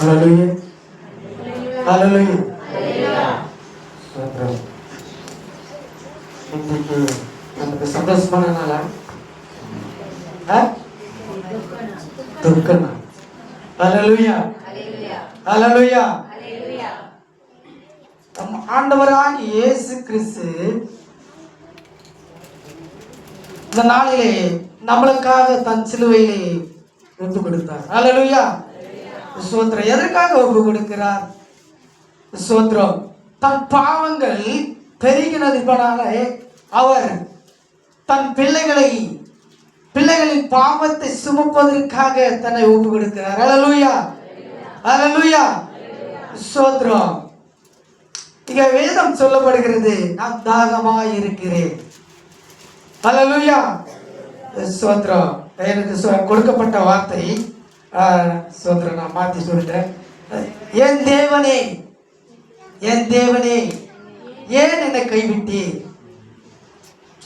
ஹல்லேலூயா, ஹல்லேலூயா. இன்னைக்கு நமக்கு சந்தோஷமான நாளா துக்க நாள். ஹல்லேலூயா, ஹல்லேலூயா. நம் ஆண்டவராகிய இயேசு கிறிஸ்து இந்த நாளிலே நம்மளுக்காக தன் சிலுவையிலே ஒப்பு கொடுத்தார். ஹல்லேலூயா, ஸ்தோத்திரம். எதற்காக ஒப்பு கொடுக்கிறார்? ஸ்தோத்திரம். தன் பாவங்கள் பெருகினதினாலே அவர் தன் பிள்ளைகளின் பாவத்தை சுமப்பதற்காக தன்னை ஒப்பு கொடுக்கிறார். ஹல்லேலூயா, ஹல்லேலூயா, ஸ்தோத்திரம். இங்க வேதம் சொல்லப்படுகிறது, நான் தாகமாய் இருக்கிறேன். ஹல்லேலூயா, ஸ்தோத்திரம். எனக்கு கொடுக்கப்பட்ட வார்த்தை ஸ்தோத்திரம், நான் மாற்றி சொல்லிட்டேன். என் தேவனே, என் தேவனே, ஏன் என்னை கைவிட்டீர்?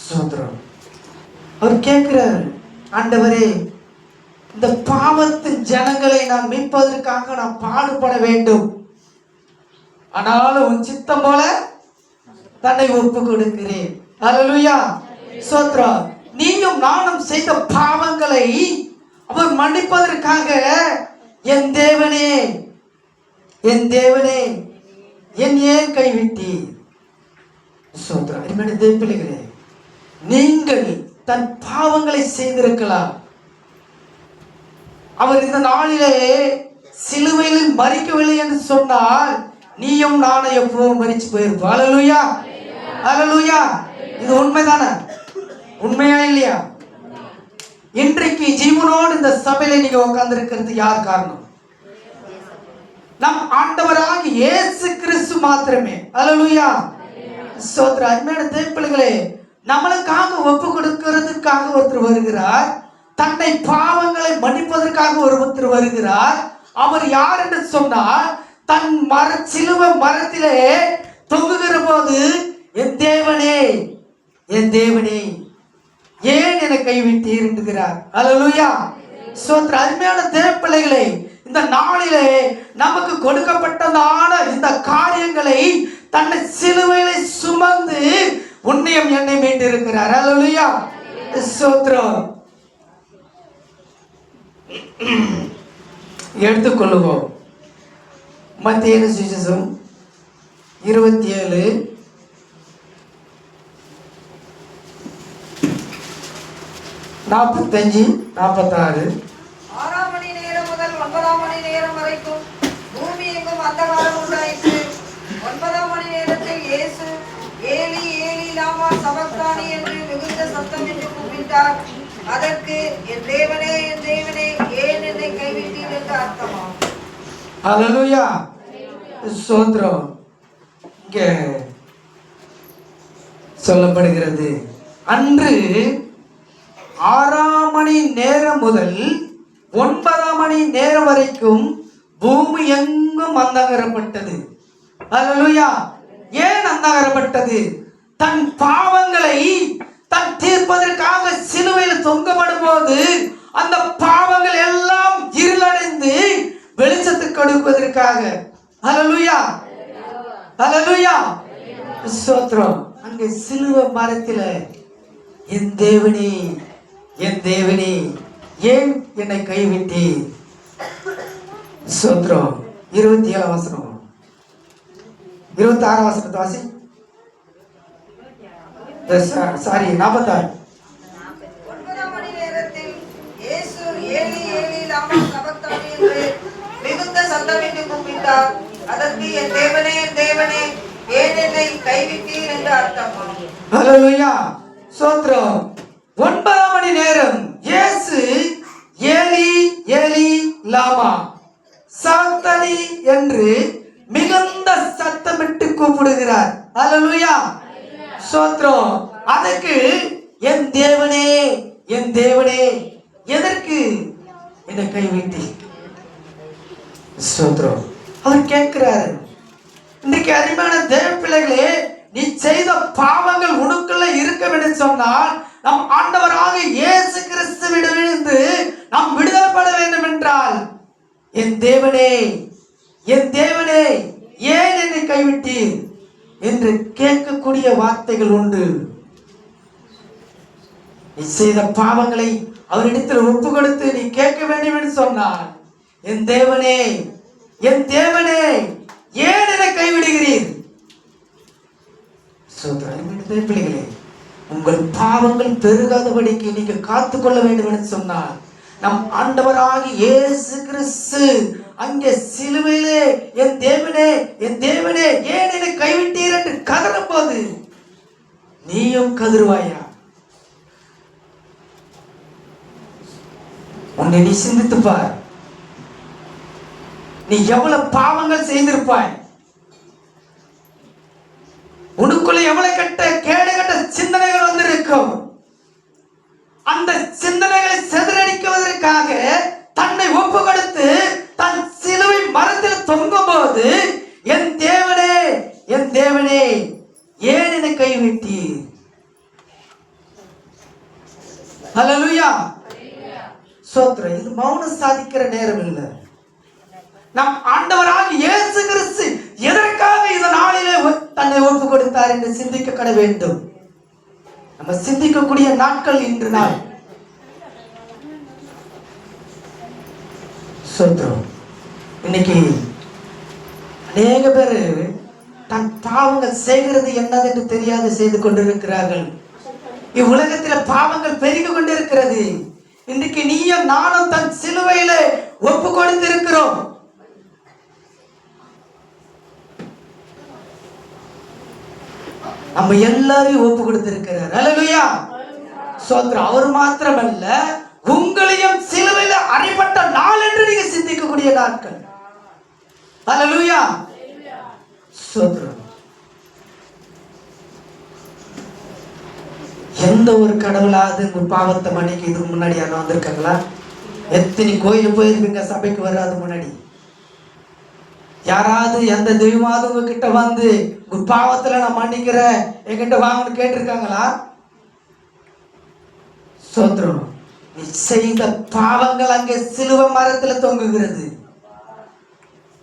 ஸ்தோத்திரம். அவர் கேட்கிறார், ஆண்டவரே, இந்த பாவத்தின் ஜனங்களை நான் மீட்பதற்காக நான் பாடுபட வேண்டும். ஆனாலும் உன் சித்தம் போல தன்னை ஒப்பு கொடுக்கிறேன். ஹல்லேலூயா, ஸ்தோத்திரம். நீயும் நானும் செய்த பாவங்களை அவர் மன்னிப்பதற்காக என் தேவனே, என் தேவனே, என் ஏன் கைவிட்டீர்? ஸ்தோத்திரம். அருமையான தேவப்பிள்ளைகளே, நீங்கள் தன் பாவங்களை செய்திருக்கலாம். அவர் இந்த நாளிலே சிலுவையில் மரிக்கவில்லை என்று சொன்னால் நீயும் நானும் எப்பவும் மரிச்சு போயிருப்போம். ஹல்லேலூயா, ஹல்லேலூயா. இது உண்மைதானே? உண்மையா இல்லையா? இன்றைக்கு ஜீவனோடு இந்த சபையில நீங்க உட்கார்ந்து இருக்கிறது யார் காரணம்? நம் ஆண்டவராகிய இயேசு கிறிஸ்து மாத்திரமே. ஹல்லேலூயா, ஸ்தோத்திரம். அருமையான தேவப்பிள்ளைகளே, நம்மளுக்காக ஒப்பு கொடுக்கிறதுக்காக ஒருத்தர் வருகிறார். தன்னை பாவங்களை மன்னிப்பதற்காக ஒருத்தர் வருகிறார். அவர் யார் என்று சொன்னால், தன் சிலுவை மரத்திலே தொங்குகிற போது, என் தேவனே, என் தேவனே, ஏன் என்னை கைவிட்டீர் என்கிறார். ஹல்லேலூயா, ஸ்தோத்திரம். அருமையான தேவப்பிள்ளைகளே, இந்த நாளிலே நமக்கு கொடுக்கப்பட்டதான இந்த காரியங்களை தன்னை சிலுவையிலே சுமந்து உன்னையும் என்னை மீண்டு இருக்கிறார். ஹல்லேலூயா, ஸ்தோத்திரம். எடுத்துக்கொள்ளுவோம். மத்தேயு சுவிசேஷம் 27 45 46. 6 மணி நேரம் முதல் 9 மணி நேரம் வரைக்கும் பூமி எங்கும் அந்தகாரம் உண்டாயிற்று. 9 மணி நேரத்தில் இயேசு ஏலி ஏலி லாமா சபக்தானி என்று மிகுந்த சத்தமிட்டு கூப்பிட்டார். அதற்கு என் தேவனே, என் தேவனே, ஏன் என்னை கைவிட்டீர் என்று அர்த்தமாம். ஹல்லேலூயா, ஸ்தோத்திரம். இங்கே சொல்லப்படுகிறது, அன்று 6 மணி நேரம் முதல் 9 மணி நேரம் வரைக்கும் பூமி எங்கும் அந்தகாரப்பட்டது. ஹல்லேலூயா. ஏன் அந்தகாரப்பட்டது? தன் பாவங்களை தன் தீர்ப்பதற்காக சிலுவையில் தொங்கப்படும் போது அந்த பாவங்கள் எல்லாம் இருளடைந்து வெளிச்சத்தை கொடுப்பதற்காக. ஹல்லேலூயா, ஹல்லேலூயா, ஸ்தோத்திரம். அங்கே சிலுவை மரத்தில என் தேவனே, என் தேவனே, ஏன் என்னை கைவிட்டீர்? ஸ்தோத்திரம். 27 வசனம், 26 வசனத்தை வாசி. சாரி, 46. 9 மணி நேரத்தில் இயேசு ஏலி ஏலி லாமா சபக்தானி என்று மிகுந்த சத்தமிட்டு கூப்பிட்டார். அதற்கு என் தேவனே, என் தேவனே, ஏன் என்னை கைவிட்டீர் என்று அர்த்தமாம். ஹல்லேலூயா, ஸ்தோத்திரம். 9 மணி நேரம் இயேசு ஏலி ஏலி லாமா சபக்தானி என்று மிகுந்த சத்தமிட்டு கூப்பிடுகிறார். ஹல்லேலூயா, ஸ்தோத்திரம். அதற்கு என் தேவனே, என் தேவனே, எதற்கு என்னை கைவிட்டீர்? ஸ்தோத்திரம். அவர் கேட்கிறார். இன்னைக்கு அருமையான தேவ பிள்ளைகளே, நீ செய்த பாவங்கள் உனக்குள்ள இருக்க வேண்டும் சொன்னால் நம் ஆண்டவராக இயேசு கிறிஸ்துவிடமிருந்து நாம் விடுதலைப்பட வேண்டும் என்றால், என் தேவனே, என் தேவனே ஏன் என்னை கைவிட்டீர் என்று கேட்கக்கூடிய வார்த்தைகள் உண்டு. நீ செய்த பாவங்களை அவரிடத்தில் ஒப்பு கொடுத்து நீ கேட்க வேண்டும் என்று சொன்னார். என் தேவனே என் தேவனே ஏன் என்னை கைவிடுகிறீர்? பிள்ளைகளே, உங்கள் பாவங்கள் பெருகாதபடிக்கு நீங்க காத்துக்கொள்ள வேண்டும் என்று சொன்னார். நம் ஆண்டவராகி இயேசு கிறிஸ்து அங்கே சிலுவையிலே என் தேவனே ஏன் என்னை கைவிட்டீர் என்று கதறும் போது நீயும் கதறுவாயா? உன்னை நீ சிந்தித்து பார். நீ எவ்வளவு பாவங்கள் செய்திருப்பாய், உனக்குள்ள எவ்வளவு கேடுகட்ட சிந்தனைகள் வந்திருக்கும். அந்த சிந்தனைகளை சிதறடிக்குவதற்காக தன்னை ஒப்பு கொடுத்து தன் சிலுவை மரத்தில் தொங்கும் போது என் தேவனே ஏன் என்னை கைவிட்டீர்? ஹல்லேலூயா. சோத்ரம். இது மௌனம் சாதிக்கிற நேரம் இல்லை. நம் ஆண்டவராக இயேசு கிறிஸ்து எதற்காக இந்த நாளிலே தன்னை ஒப்பு கொடுத்தார் என்று சிந்திக்க வேண்டும். நம்ம சிந்திக்கக்கூடிய நாட்கள் இன்று நாள். சோத்ரம். இன்னைக்கு அநேக பேர் தன் பாவங்கள் செய்கிறது என்னதென்று தெரியாது செய்து கொண்டிருக்கிறார்கள். இவ்வுலகத்தில் பாவங்கள் பெருகி கொண்டிருக்கிறது. இன்றைக்கு நீயும் நானும் தன் சிலுவையில ஒப்பு கொடுத்திருக்கிறோம். நம்ம எல்லாரையும் ஒப்பு கொடுத்திருக்கிறார். ஹல்லேலூயா. சோத்ரம். அவர் மாத்திரமல்ல, உங்களையும் சிலுவையில அறையப்பட்ட நாள் என்று நீங்க சிந்திக்கக்கூடிய நாட்கள். ஹல்லேலூயா. சோத்ரம். எந்த ஒரு கடவுளாவது உங்க பாவத்தை மன்னிக்க இதுக்கு முன்னாடி யாரும் வந்திருக்காங்களா? எத்தனை கோயில் போயிருப்பீங்க சபைக்கு வராது முன்னாடி. யாராவது எந்த தெய்வமாவது உங்ககிட்ட வந்து உங்க பாவத்துல நான் மன்னிக்கிறேன் என்கிட்ட வாங்கன்னு கேட்டிருக்காங்களா? சோத்ரம். நீ செய்த பாவங்கள் அங்கே சிலுவை மரத்துல தொங்குகிறது.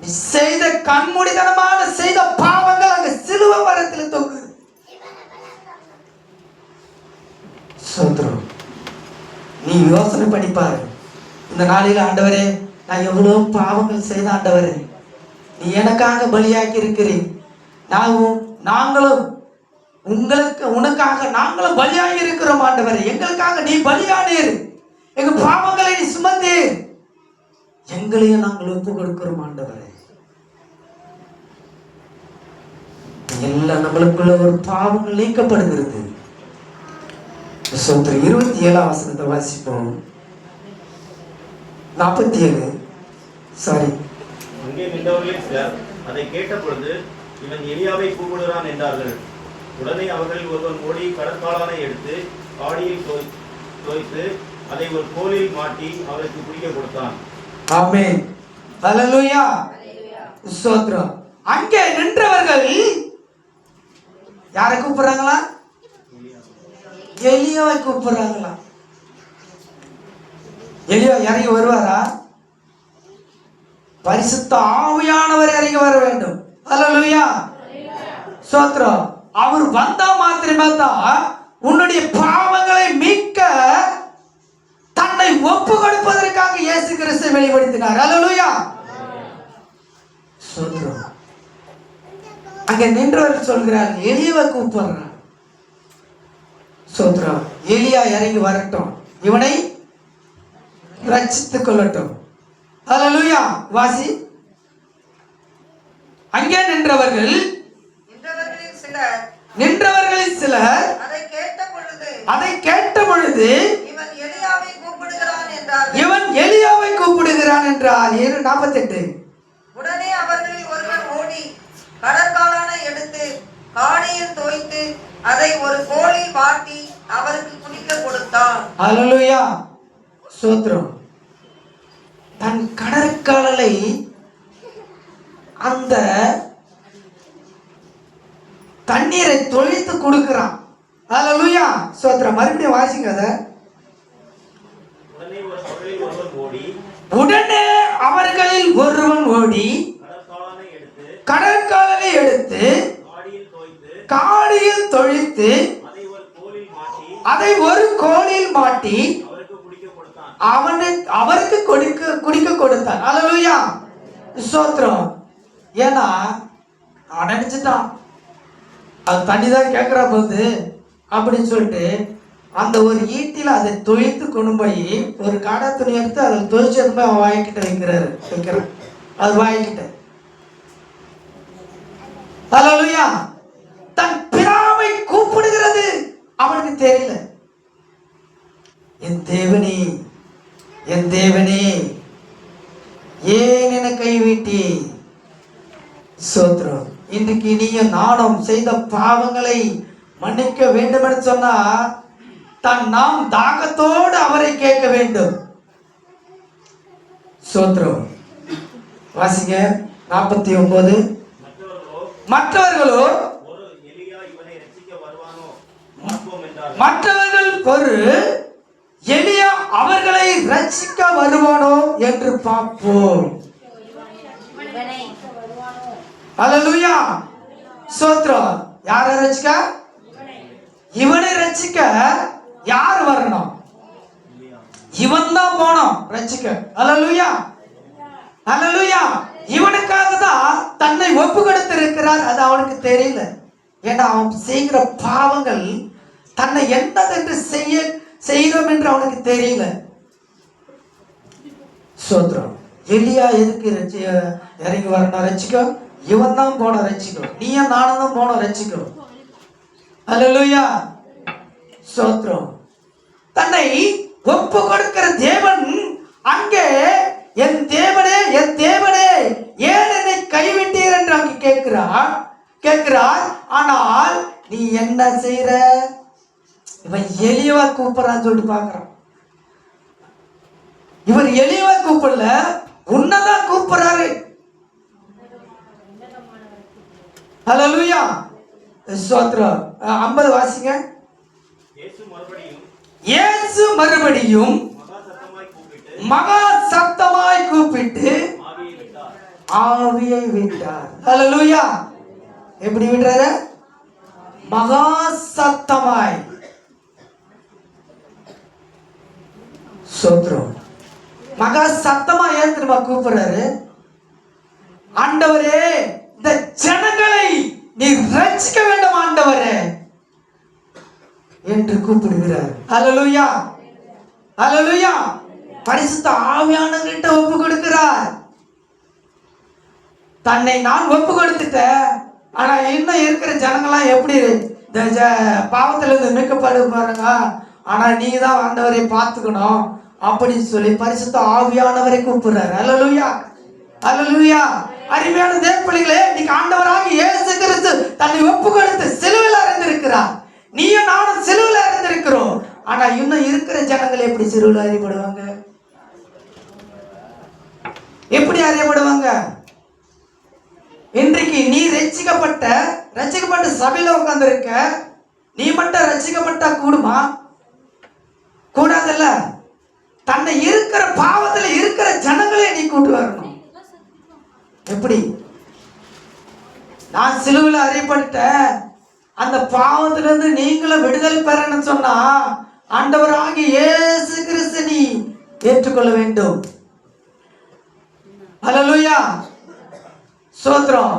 நீ செய்த கண்மூடித்தனமான செய்த பாவங்கள் அங்கே சிலுவை மரத்துல தொங்குகிறது. சோத்ரம். நீ யோசனை பண்ணிப்பாரு. இந்த நாளில் ஆண்டவரே, நான் எவ்வளவு பாவங்கள் செய்த ஆண்டவரே, நீ எனக்காக பலியாக்கி இருக்கிறேன். நாங்களும் உனக்காக நாங்களும் பலியாகி இருக்கிறோம் ஆண்டவரே. எங்களுக்காக நீ பலியானீர். எங்க பாவங்களை நீ சுமந்தீர். எங்களையும் நாங்கள் ஒப்பு கொடுக்கிறோம் ஆண்டவரே. எல்லாம் நம்மளுக்குள்ள ஒரு பாவங்கள் நீக்கப்படுகிறது. 27ஆம் வசனத்தை வாசிப்போம். 47 சாரி. அங்கே நின்றவர்களில் சிலர் அதை கேட்ட பொழுது இவன் எலியாவை கூப்பிடுகிறான் என்றார்கள். உடனே அவர்களில் ஒருவன் ஓடி கடற்காலானை எடுத்து காடியில் தோய்த்து அதை ஒரு கோலில் மாட்டி அவருக்கு குடிக்க கொடுத்தான். ஆமென். ஹல்லேலூயா. ஸ்தோத்திரம். அங்கே நின்றவர்கள் யாரை கூப்பிடுறாங்களா? எலியாவை கூப்பிடுறாங்களா? எலியா இறங்கி வருவாரா? பரிசுத்த ஆவியானவர் இறங்கி வர வேண்டும். ஹல்லேலூயா. ஸ்தோத்திரம். அவர் வந்தா மாத்திரமே தான் உன்னுடைய பாவங்களை மீட்க தன்னை ஒப்பு கொடுப்பதற்காக இயேசு கிறிஸ்து வெளிப்படுத்தினார். ஹல்லேலூயா. ஸ்தோத்திரம். அங்கே நின்றவர்கள் சொல்கிறார்கள், எலியாவை கூப்பிடுறார். ஸ்தோத்திரம். எலியா இறங்கி வரட்டும், இவனை ரட்சித்துக் கொள்ளட்டும். ஹல்லேலூயா. வாசி. அங்கே நின்றவர்களில் சிலர் அதை கேட்ட பொழுது இவன் எலியாவை கூப்பிடுகிறான் என்றார். 48. உடனே அவர்களில் ஒருவன் ஓடி கடற்காலானை எடுத்து காடியில் தோய்த்து அதை ஒரு கோலில் மாட்டி அவருக்கு குடிக்க கொடுத்தான். ஹல்லேலூயா. ஸ்தோத்திரம். தன் கடற்காலை அந்த தண்ணீரை தொழித்து கொடுக்கிறான். ஹல்லேலூயா. ஸ்தோத்திரம். மறுபடியும் வாசிங்க அத. உடனே அவர்களில் ஒருவன் ஓடி தொழித்து அதை ஒரு கோலில் மாட்டி அதை ஒரு கோலில் மாட்டி அவருக்கு குடிக்க கொடுத்தான். அவருக்கு குடிக்க கொடுத்தான். அல்லேலூயா, ஸ்தோத்திரம். ஏன்னா அவன் நினைச்சிட்டான் அது தண்ணி தான் கேட்குறா போகுது அப்படின்னு சொல்லிட்டு அந்த ஒரு ஈட்டில அதை தொழித்து கொண்டு போய் ஒரு காடா துணி எடுத்து அதில் தொழிச்சு போய் அவன் வைக்கிறான். அது வாங்கிக்கிட்ட. அல்லேலூயா, தன் பிதாவை கூப்பிடுகிறது அவனுக்கு தெரியல. என் தேவனே, என் தேவனே, ஏன் என கைவிட்டி? ஸ்தோத்திரம். இன்றைக்கு நீயும் நானும் செய்த பாவங்களை மன்னிக்க வேண்டும் என்று சொன்னா நாம் தாகத்தோடு அவரை கேட்க வேண்டும். ஸ்தோத்திரம். வாசிங்க 49. மற்றவர்களோ மற்றவர்கள் ஒரு எலியா அவர்களை ரட்சிக்க வருவானோ என்று பார்ப்போம். அல்லேலூயா, ஸ்தோத்திரம். யாரை ரட்சிக்க? இவனை ரட்சிக்க யார் வரணும்? இவன் தான் போனோம் ரட்சிக்க. அல்லேலூயா, அல்லேலூயா. இவனுக்காக தான் தன்னை ஒப்பு கொடுத்திருக்கிறார். அது அவனுக்கு தெரியல. ஏன்னா அவன் செய்கிற பாவங்கள் தன்னை என்னதென்று செய்கிறோம் என்று அவனுக்கு தெரியல. ஸ்தோத்திரம். எலியா எதுக்கு இறங்கி வரணும் ரட்சிக்க? இவன் தான் போன ரட்சிக்கும். நீயும் நானும் தான் போன ரட்சிக்கும். அல்லேலூயா, ஸ்தோத்திரம். தன்னை ஒப்பு கொடுக்கிற தேவன் அங்கே என் தேவனே, என் தேவனே, ஏன் என்னை கைவிட்டீர் என்று அங்கே கேட்கிறார். ஆனால் நீ என்ன செய்யற? இவன் எலியவா கூப்பிடறான்னு சொல்லிட்டு பாக்குறான். இவர் எலியவா கூப்பிடல, உன்னதான் கூப்பிடுறாரு. அல்லேலூயா, ஸ்தோத்திரம். 50 வாசிங்க. இயேசு மறுபடியும் மகா சத்தமாய் கூப்பிட்டு ஆவியை விட்டார். அல்லேலூயா. எப்படி விடுறாரு? மகா சத்தமாய். ஸ்தோத்திரம். மகா சத்தமா ஏன் தெரியுமா கூப்பிடுறாரு? ஆண்டவரே, இந்த ஜனங்களை நீ ரட்சிக்க வேண்டும் ஆண்டவரே என்று கூப்பிடுகிறார். அல்லேலூயா, அல்லேலூயா. பரிசுத்த ஆவியானவர்கிட்ட ஒப்பு கொடுக்கிறார். தன்னை நான் ஒப்பு கொடுத்துட்டேன், ஆனா இன்னும் இருக்கிற ஜனங்கள்லாம் எப்படி பாவத்துல இருந்து மீட்கப்படு பாருங்க, ஆனா நீங்க தான் ஆண்டவரை பார்த்துக்கணும் அப்படின்னு சொல்லி பரிசுத்த ஆவியானவரை கூப்பிடுறாரு. அல்லேலூயா, அல்லேலூயா. அருமையான தேவப்பிள்ளைகளே, இன்னைக்கு ஆண்டவராக இயேசு கிறிஸ்து தன்னை ஒப்பு கொடுத்து சிலுவையில் அறிந்திருக்கிறார். நீயும் நானும் சிலுவையில் அறிந்திருக்கிறோம். ஆனா இன்னும் இருக்கிற ஜனங்கள் எப்படி சிலுவையில் அறியப்படுவாங்க? எப்படி அறியப்படுவாங்க? இன்றைக்கு நீ ரட்சிக்கப்பட்ட சபையில உட்கார்ந்து இருக்க, நீ மட்டும் ரட்சிக்கப்பட்டா கூடுமா? கூடாதுல்ல. தன்னை இருக்கிற பாவத்துல இருக்கிற ஜனங்களே நீ கூட்டு வரணும். எப்படி? நான் சிலுவையில் அறியப்பட்டேன், அந்த பாவத்திலிருந்து நீங்களும் விடுதலை பெறணும்னு சொன்னா ஆண்டவராகிய இயேசு கிறிஸ்து நீ ஏற்றுக்கொள்ள வேண்டும். அல்லேலூயா, ஸ்தோத்திரம்.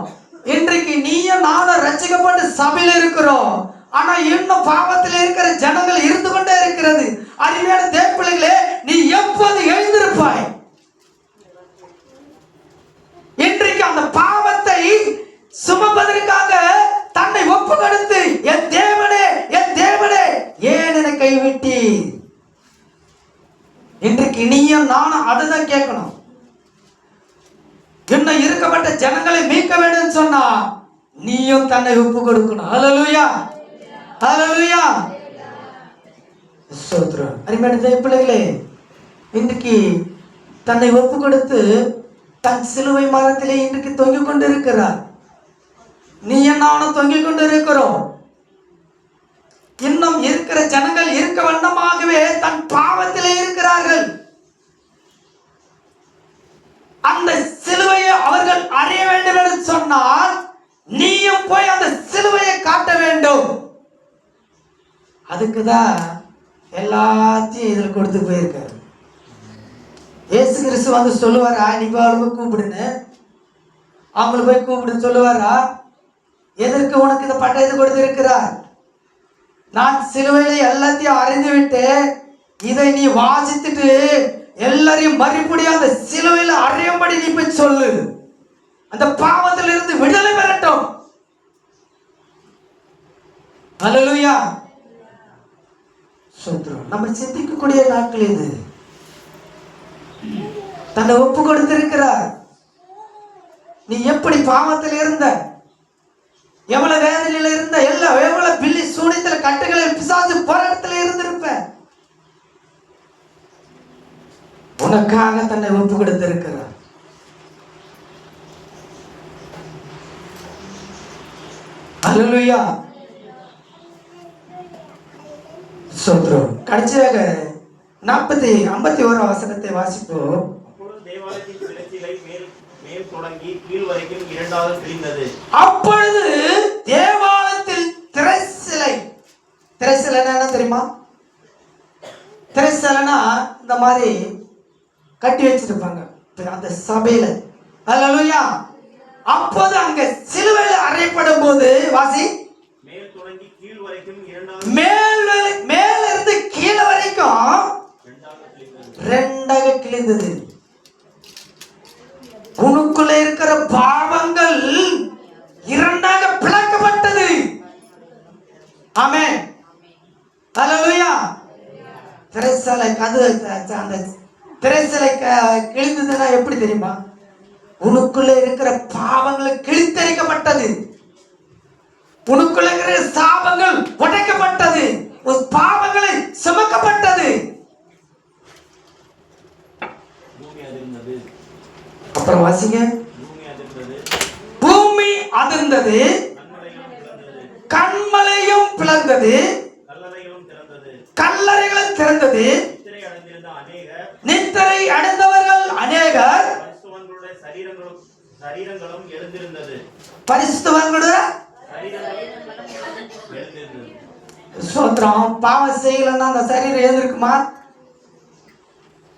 இன்றைக்கு நீயும் நானும் ரட்சிக்கப்பட்டு சபையில் இருக்கிறோம், ஆனா இன்னும் பாவத்தில் இருக்கிற ஜனங்கள் இருந்து கொண்டே இருக்கிறது. அருமையான தேவப்பிள்ளைகளே, நீ எப்போது எழுந்திருப்பாய்? இன்றைக்கு அந்த பாவத்தை சுமப்பதற்காக தன்னை ஒப்பு கொடுத்து என் தேவனே, என் தேவனே, ஏன் என்னை கைவிட்டி? இன்றைக்கு நீயும் நானும் அதுதான் கேட்கணும். இன்னும் இருக்கப்பட்ட ஜனங்களை மீட்க வேண்டும் சொன்னா நீயும் தன்னை ஒப்பு கொடுக்கணும். அல்லேலூயா, அல்லேலூயா, ஸ்தோத்திரம். அருமையான தேவப்பிள்ளைகளே, இன்றைக்கு தன்னை ஒப்பு கொடுத்து தன் சிலுவை மரத்திலே இன்றைக்கு தொங்கிக் கொண்டு இருக்கிறார். நீயும் நானும் தொங்கிக் கொண்டு இருக்கிறோம். இன்னும் இருக்கிற ஜனங்கள் இருக்க வண்ணமாகவே தன் பாவத்திலே இருக்கிறார்கள். அந்த சிலுவையை அவர்கள் அறிய வேண்டும் என்று சொன்னால் நீயும் போய் அந்த சிலுவையை காட்ட வேண்டும். அதுக்கு தான் எல்லாத்தையும் இதில் கொடுத்து போயிருக்காரு. இயேசு கிறிஸ்து வந்து சொல்லுவாரா நீ போய் அவளுக்கு கூப்பிடுன்னு, அவங்கள போய் கூப்பிடுன்னு சொல்லுவாரா? எதற்கு உனக்கு இந்த பட்டயத்தை கொடுத்திருக்கிறார்? நான் சிலுவையில எல்லாத்தையும் அறிந்து விட்டு இதை நீ வாசித்துட்டு எல்லாரையும் மறுபடியும் அந்த சிலுவையில அறியும்படி நீ போய் சொல்லு, அந்த பாவத்திலிருந்து விடுதலை பெறட்டும். ஹல்லேலூயா. ஸ்தோத்திரம். நம்ம சிந்திக்கக்கூடிய நாட்கள் இது. தன்னை ஒப்பு கொடுத்திருக்கிறார். நீ எப்படி பாவத்தில் இருந்த, எவ்வளவு வேதனையில இருந்த, எவ்வளவு பில்லி சூனியத்துல கட்டுகளில் பிசாசு போராட்டத்தில் இருந்திருப்ப, உனக்காக தன்னை ஒப்பு கொடுத்திருக்கிறார். ஹல்லேலூயா. ஸ்தோத்திரம். கடைசியாக 51 வசனத்தை வாசிப்போம். அப்பொழுது தேவாலயத்தின் திரைச்சீலை மேல் தொடங்கி கீழ் வரைக்கும் இரண்டாக கிழிந்தது. அப்பொழுது தேவாலயத்தில் திரைச்சிலை என்ன தெரியுமா? திரைச்சிலைனா இந்த மாதிரி கட்டி வச்சிருப்பாங்க அந்த சபையில. ஹல்லேலூயா. அப்போது அங்க சிலுவையில் அறையப்படும் போது வாசி, மேல் தொடங்கி கீழ் வரைக்கும் இரண்டாக, மேல இருந்து கீழே வரைக்கும் ரெண்டாக கிழிந்தது. உனக்குள்ள இருக்கிற பாவங்கள் இரண்டாக பிளக்கப்பட்டது. ஆமென். ஹல்லேலூயா. திரைச்சலை அந்த திரைச்சலை கிழிந்ததுன்னா எப்படி தெரியுமா? உனக்குள்ள இருக்கிற பாவங்கள் கிழித்தரிக்கப்பட்டது, உனக்குள்ள இருக்கிற சாபங்கள் உடைக்கப்பட்டது, பாவங்களை சுமக்கப்பட்டது. அப்புறம் வாசிங்க. பூமி அதிர்ந்தது, கண்மலையும் பிளந்தது, கல்லறைகளும் திறந்தது, நித்திரை அடைந்தவர்கள் அநேகர் பரிசுத்தவான்களுடைய ஸ்தோத்திரம். பாவம் செய்யலன்னா அந்த சரீரம் எழுந்திருக்குமா?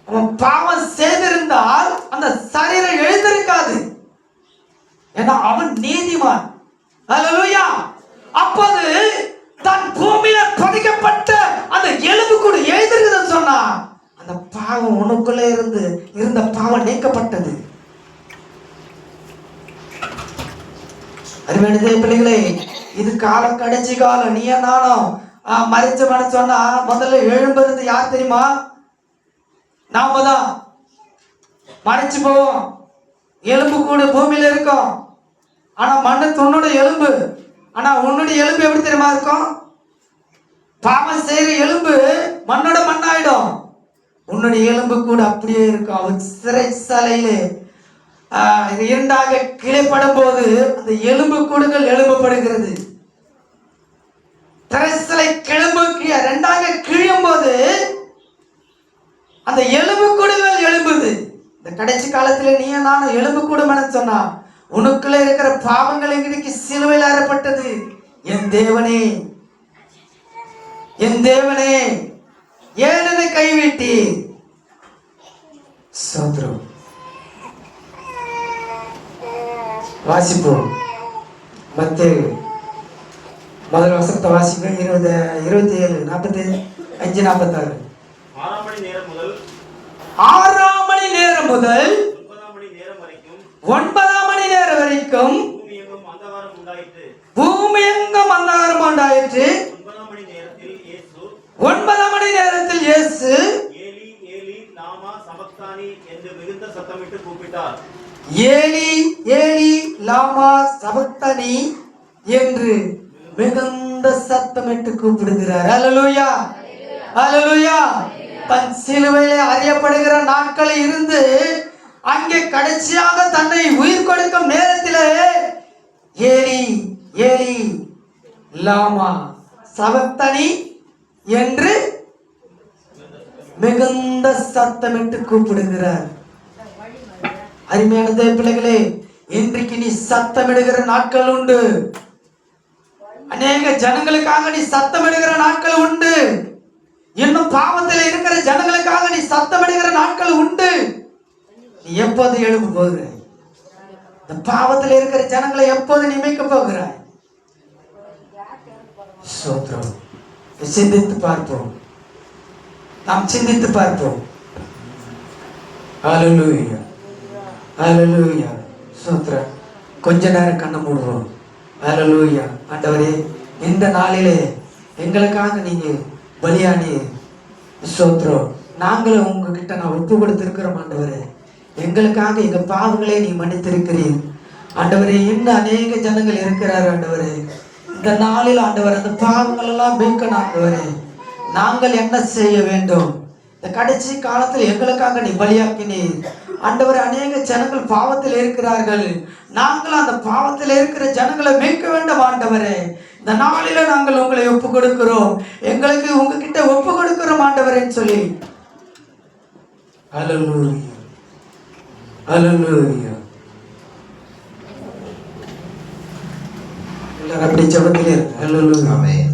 அவன் பாவம் செய்திருந்தால் அந்த சரீரம் எழுந்திருக்காது. ஏன்னா அவன் நீதிமான். ஹல்லேலூயா. அப்போது தன் பூமியில பதிக்கப்பட்ட அந்த எலும்பு கூட எழுந்திருக்குதுன்னு சொன்னா அந்த பாவம் உனக்குள்ள இருந்த பாவம் நீக்கப்பட்டது. அருமையான பிள்ளைகளே, இது காலம் கடைசி காலம். நீ நானும் மறிச்சவன சொன்னா முதல்ல எழும்புறது யார் தெரியுமா? நாம தான். மறைச்சு போவோம், எலும்பு கூட பூமியில இருக்கும். ஆனா மண்ணு உன்னோட எலும்பு. ஆனா உன்னுடைய எலும்பு எப்படி தெரியுமா இருக்கும்? பாவம் செய்யற எலும்பு மண்ணோட மண்ணாயிடும். உன்னுடைய எலும்பு கூட அப்படியே இருக்கும். அவன் சிறைச்சாலையிலே இரண்டாக கிளைப்படும் போது அந்த எலும்பு கூடுகள் எழும்பப்படுகிறது. திரைச்சலை கிளம்பு இரண்டாக கிழியும் போது அந்த எலும்பு கூடுகள் எழும்புது. இந்த கடைசி காலத்துல நீ நானும் எலும்பு கூடுமென சொன்னா உனக்குள்ள இருக்கிற பாவங்கள் எங்களுக்கு சிலுவையில் அறையப்பட்டது. என் தேவனே, என் தேவனே, ஏன் என்னை கைவிட்டி? சோத்ரம். வாசிப்போம். மத்தேயு முதல் வசனத்தை வாசிப்போம். 27, 45, 46. 6 மணி நேரம் முதல் 9 மணி நேரம் வரைக்கும் பூமி எங்கும் அந்தகாரம் உண்டாயிற்று. 9 மணி நேரத்தில் இயேசு ஏலி ஏலி லாமா சபக்தானி என்று மிகுந்த சத்தமிட்டு கூப்பிட்டார். ஏலி ஏலி லாமா சபக்தானி என்று மிகுந்த சத்தமிட்டு கூப்பிடுகிறார். ஹல்லேலூயா, ஹல்லேலூயா. தன் சிலுவையிலே அறியப்படுகிற நாட்களில் இருந்து அங்கே கடைசியாக தன்னை உயிர் கொடுக்கும் நேரத்திலே ஏலி ஏலி லாமா சபக்தானி என்று மிகுந்த சத்தமிட்டு கூப்பிடுகிறார். அருமையான பிள்ளைகளே, இன்றைக்கு நீ சத்தமிடுகிற நாட்கள் உண்டு. அநேக ஜனங்களுக்காக நீ சத்தமிடுகிற நாட்கள் உண்டு. இன்னும் பாவத்தில் இருக்கிற ஜனங்களுக்காக நீ சத்தமிடுகிற நாட்கள் உண்டு. நீ எப்போது எழும்ப போகிறாய்? இந்த பாவத்தில் இருக்கிற ஜனங்களை எப்போது நீ மீட்க போகிறாய்? ஸ்தோத்திரம். சிந்தித்து பார்ப்போம். நாம் சிந்தித்து பார்ப்போம். ஹல்லேலூயா, ஹல்லேலூயா. ஸ்தோத்திரம். கொஞ்ச நேரம் கண்ணை மூடுவோம். ஹல்லேலூயா. ஆண்டவரே, இந்த நாளிலே எங்களுக்காக நீங்க பலியானி. ஸ்தோத்திரம். நாங்களும் உங்ககிட்ட நான் ஒப்பு கொடுத்திருக்கிறோம் ஆண்டவரே. எங்களுக்காக எங்க பாவங்களை நீ மன்னித்திருக்கிறீர் ஆண்டவரே. இன்னும் அநேக ஜனங்கள் இருக்கிறார் ஆண்டவரே. இந்த நாளில் ஆண்டவர் அந்த பாவங்கள் எல்லாம் மீட்கணும் ஆண்டவரே. நாங்கள் என்ன செய்ய வேண்டும்? இந்த கடைசி காலத்தில் எங்களுக்காக நீ பலியாக்கினீர் ஆண்டவரே. அநேக ஜனங்கள் பாவத்தில் இருக்கிறார்கள். நாங்கள் அந்த பாவத்தில் இருக்கிற ஜனங்களை மீட்க வேண்டும் ஆண்டவரே. இந்த நாளில நாங்கள் உங்களை ஒப்பு கொடுக்கிறோம். எங்களுக்கு உங்ககிட்ட ஒப்பு கொடுக்கிறோம் ஆண்டவரேன்னு சொல்லி. ஹல்லேலூயா, ஹல்லேலூயா. எல்லாரும் அப்படி ஜெபத்திலே இருங்க. ஹல்லேலூயா. ஆமென்.